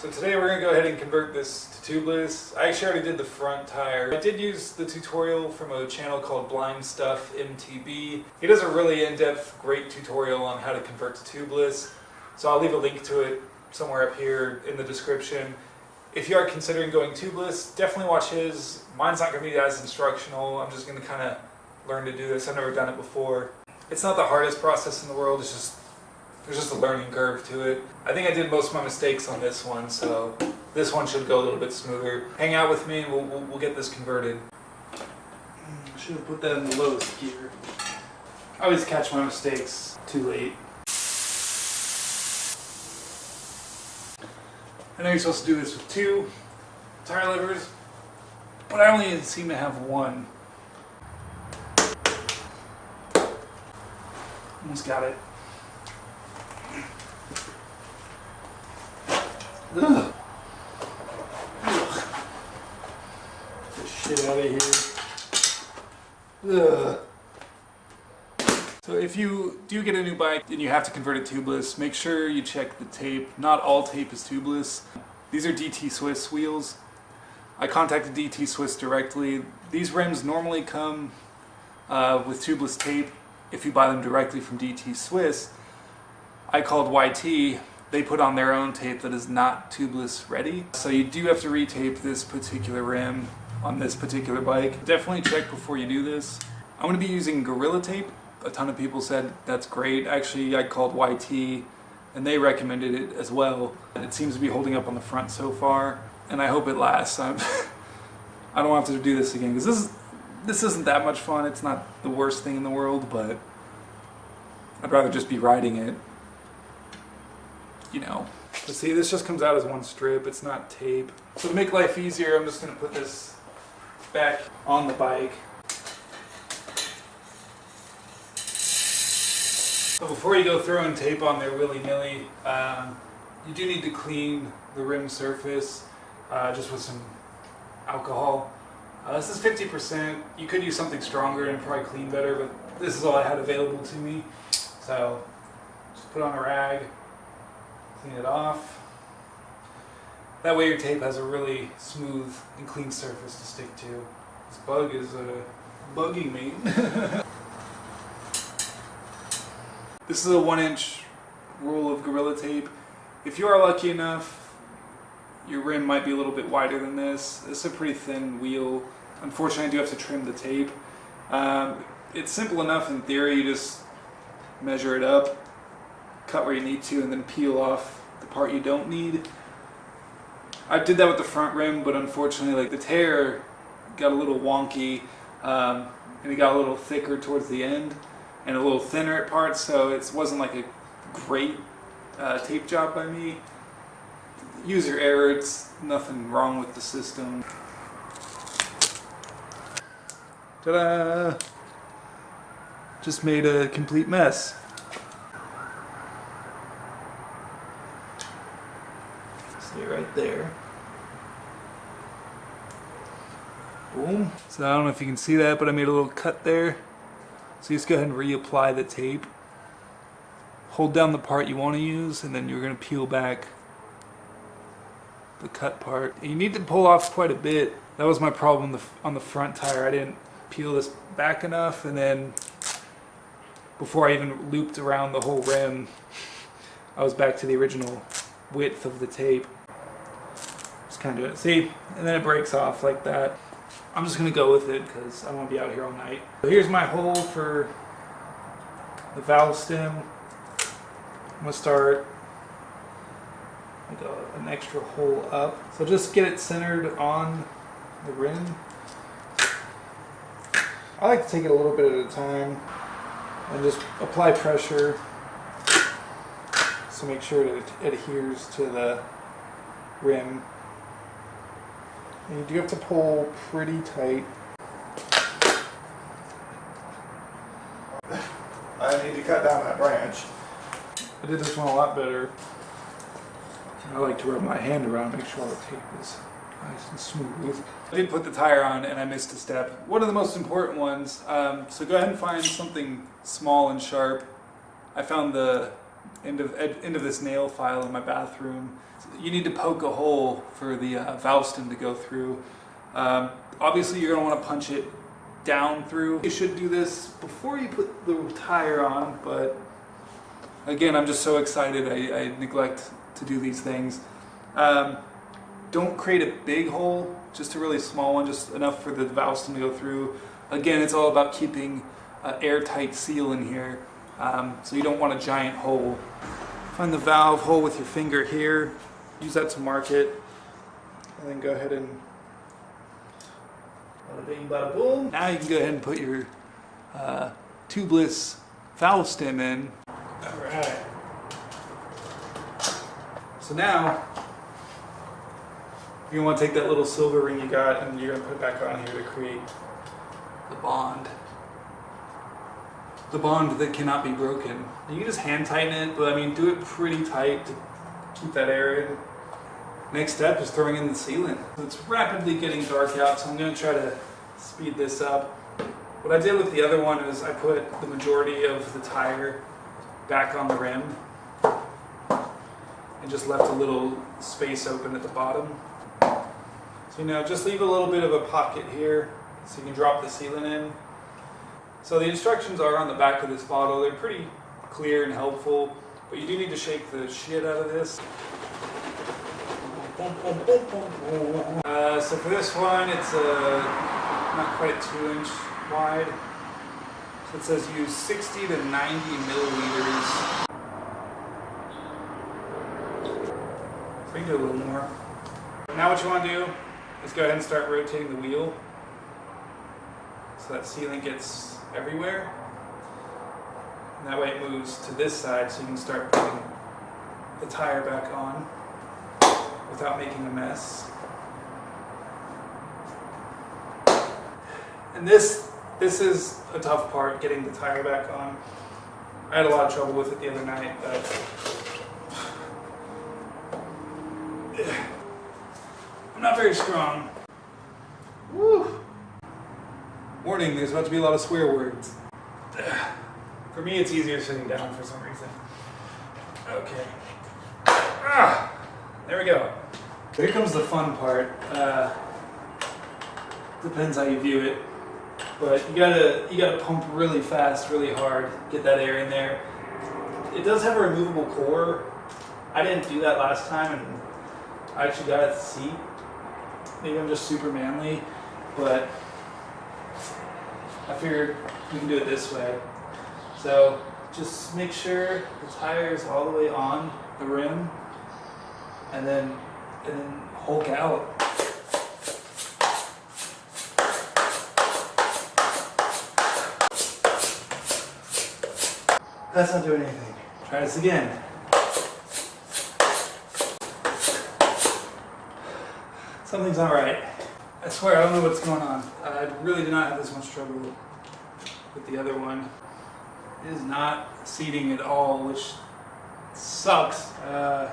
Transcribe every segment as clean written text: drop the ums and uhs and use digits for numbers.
So today we're going to go ahead and convert this to tubeless. I actually already did the front tire. I did use the tutorial from a channel called Blind Stuff MTB. He does a really in-depth, great tutorial on how to convert to tubeless. So I'll leave a link to it somewhere up here in the description. If you are considering going tubeless, definitely watch his. Mine's not going to be as instructional. I'm just going to kind of learn to do this. I've never done it before. It's not the hardest process in the world. There's just a learning curve to it. I think I did most of my mistakes on this one, so this one should go a little bit smoother. Hang out with me and we'll get this converted. I should have put that in the lowest gear. I always catch my mistakes too late. I know you're supposed to do this with 2 tire levers, but I only seem to have 1. Almost got it. Ugh. Get this shit out of here. Ugh. So if you do get a new bike and you have to convert it tubeless, make sure you check the tape. Not all tape is tubeless. These are DT Swiss wheels. I contacted DT Swiss directly. These rims normally come with tubeless tape if you buy them directly from DT Swiss. I called YT. They put on their own tape that is not tubeless ready. So you do have to retape this particular rim on this particular bike. Definitely check before you do this. I'm going to be using Gorilla Tape. A ton of people said that's great. Actually, I called YT and they recommended it as well. It seems to be holding up on the front so far, and I hope it lasts. I don't have to do this again because this isn't that much fun. It's not the worst thing in the world, but I'd rather just be riding it. You know. But see, this just comes out as one strip. It's not tape. So to make life easier, I'm just going to put this back on the bike. So before you go throwing tape on there willy-nilly, you do need to clean the rim surface just with some alcohol. This is 50%. You could use something stronger and probably clean better, but this is all I had available to me. So just put on a rag. Clean it off. That way your tape has a really smooth and clean surface to stick to. This bug is bugging me. This is a 1-inch roll of Gorilla Tape. If you are lucky enough, your rim might be a little bit wider than this. This is a pretty thin wheel. Unfortunately, I do have to trim the tape. It's simple enough in theory. You just measure it up, cut where you need to, and then peel off the part you don't need. I did that with the front rim, but unfortunately, the tear got a little wonky, and it got a little thicker towards the end, and a little thinner at parts, so it wasn't like a great tape job by me. User error, it's nothing wrong with the system. Ta-da! Just made a complete mess. Stay right there. Boom. So I don't know if you can see that, but I made a little cut there. So you just go ahead and reapply the tape. Hold down the part you want to use, and then you're going to peel back the cut part. And you need to pull off quite a bit. That was my problem on the front tire. I didn't peel this back enough, and then before I even looped around the whole rim, I was back to the original width of the tape. Just kind of see, and then it breaks off like that. I'm just going to go with it because I won't be out here all night. So here's my hole for the valve stem. I'm going to start like an extra hole up. So just get it centered on the rim. I like to take it a little bit at a time and just apply pressure to make sure it adheres to the rim. And you do have to pull pretty tight. I need to cut down that branch. I did this one a lot better. I like to rub my hand around, make sure all the tape is nice and smooth. I did put the tire on and I missed a step. One of the most important ones. So go ahead and find something small and sharp. I found the end of this nail file in my bathroom. You need to poke a hole for the valve stem to go through. Obviously you're going to want to punch it down through. You should do this before you put the tire on, but again, I'm just so excited I neglect to do these things. Don't create a big hole, just a really small one, just enough for the valve stem to go through. Again, it's all about keeping an airtight seal in here, so you don't want a giant hole. Find the valve hole with your finger here, use that to mark it, and then go ahead and bada bing, bada boom. Now you can go ahead and put your tubeless valve stem in. Alright. So now, you're going to want to take that little silver ring you got and you're going to put it back on here to create the bond. The bond that cannot be broken. You can just hand tighten it, but I mean, do it pretty tight to keep that air in. Next step is throwing in the sealant. It's rapidly getting dark out, so I'm going to try to speed this up. What I did with the other one is I put the majority of the tire back on the rim and just left a little space open at the bottom. So you know, just leave a little bit of a pocket here so you can drop the sealant in. So the instructions are on the back of this bottle. They're pretty clear and helpful, but you do need to shake the shit out of this. So for this one, it's not quite 2-inch wide. So it says use 60 to 90 milliliters. So you can do a little more. Now what you want to do is go ahead and start rotating the wheel so that sealant gets everywhere. And that way it moves to this side so you can start putting the tire back on without making a mess. And this is a tough part, getting the tire back on. I had a lot of trouble with it the other night, but I'm not very strong. Woo! Warning, there's about to be a lot of swear words. For me, it's easier sitting down for some reason. Okay. There we go. Here comes the fun part. Depends how you view it. But you gotta pump really fast, really hard, get that air in there. It does have a removable core. I didn't do that last time, and I actually got it at the seat. Maybe I'm just super manly, but I figured we can do it this way. So just make sure the tire is all the way on the rim, and then Hulk out. That's not doing anything. Try this again. Something's not right. I swear, I don't know what's going on. I really did not have this much trouble with the other one. It is not seating at all, which sucks. I'm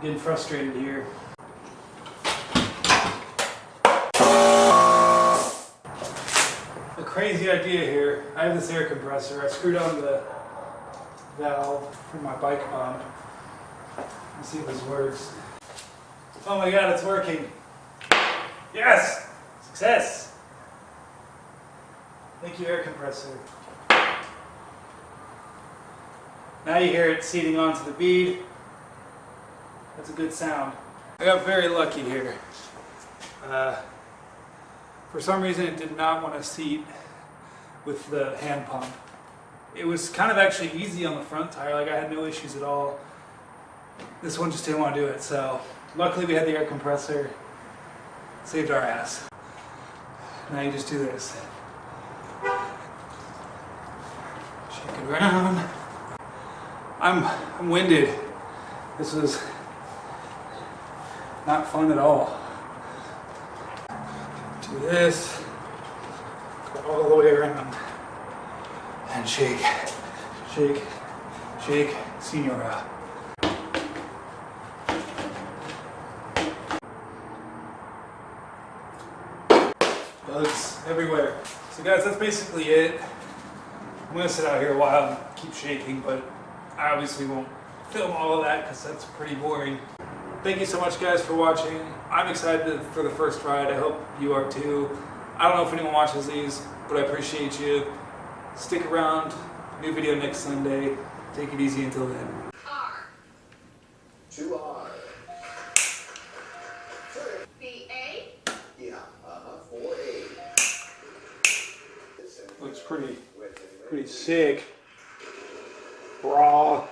getting frustrated here. A crazy idea here. I have this air compressor. I screwed on the valve for my bike pump. Let's see if this works. Oh my god, it's working. Yes! Success! Thank you, air compressor. Now you hear it seating onto the bead. That's a good sound. I got very lucky here. For some reason it did not want to seat with the hand pump. It was kind of actually easy on the front tire, like I had no issues at all. This one just didn't want to do it, so luckily we had the air compressor. Saved our ass. Now you just do this. Shake it around. I'm winded. This was not fun at all. Do this. Go all the way around. And shake. Shake. Shake. Senora. Bugs everywhere. So guys, that's basically it. I'm going to sit out here a while and keep shaking, but I obviously won't film all of that because that's pretty boring. Thank you so much guys for watching. I'm excited for the first ride. I hope you are too. I don't know if anyone watches these, but I appreciate you. Stick around. New video next Sunday. Take it easy until then. R. 2R. B-A. Yeah, 4A. Looks pretty sick. Raw.